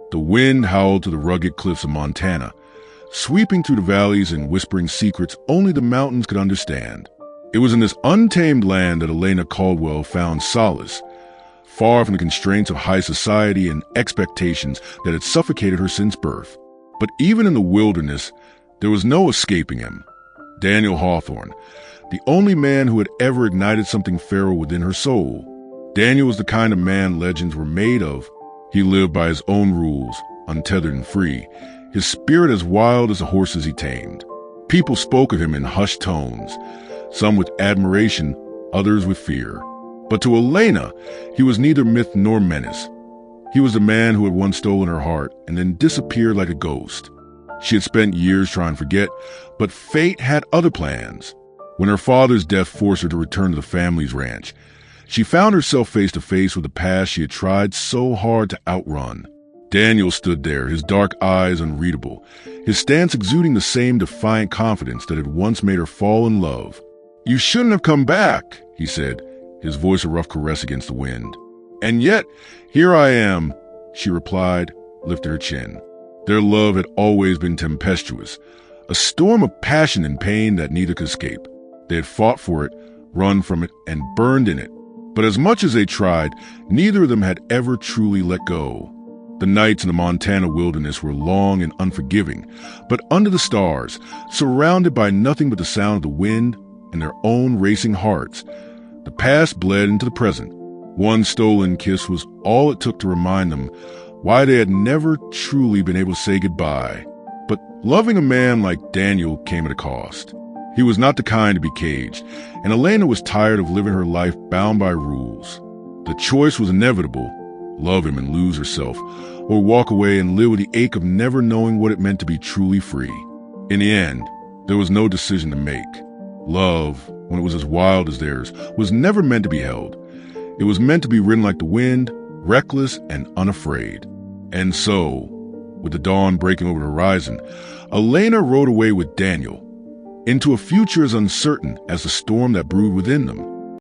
The wind howled to the rugged cliffs of Montana, sweeping through the valleys and whispering secrets only the mountains could understand. It was in this untamed land that Elena Caldwell found solace, far from the constraints of high society and expectations that had suffocated her since birth. But even in the wilderness, there was no escaping him. Daniel Hawthorne, the only man who had ever ignited something feral within her soul. Daniel was the kind of man legends were made of. He lived by his own rules, untethered and free, his spirit as wild as the horses he tamed. People spoke of him in hushed tones, some with admiration, others with fear. But to Elena, he was neither myth nor menace. He was the man who had once stolen her heart and then disappeared like a ghost. She had spent years trying to forget, but fate had other plans. When her father's death forced her to return to the family's ranch, she found herself face to face with the past she had tried so hard to outrun. Daniel stood there, his dark eyes unreadable, his stance exuding the same defiant confidence that had once made her fall in love. "You shouldn't have come back," he said, his voice a rough caress against the wind. "And yet, here I am," she replied, lifting her chin. Their love had always been tempestuous, a storm of passion and pain that neither could escape. They had fought for it, run from it, and burned in it. But as much as they tried, neither of them had ever truly let go. The nights in the Montana wilderness were long and unforgiving, but under the stars, surrounded by nothing but the sound of the wind and their own racing hearts, the past bled into the present. One stolen kiss was all it took to remind them why they had never truly been able to say goodbye. But loving a man like Daniel came at a cost. He was not the kind to be caged, and Elena was tired of living her life bound by rules. The choice was inevitable: love him and lose herself, or walk away and live with the ache of never knowing what it meant to be truly free. In the end, there was no decision to make. Love, when it was as wild as theirs, was never meant to be held. It was meant to be ridden like the wind, reckless and unafraid. And so, with the dawn breaking over the horizon, Elena rode away with Daniel into a future as uncertain as the storm that brewed within them.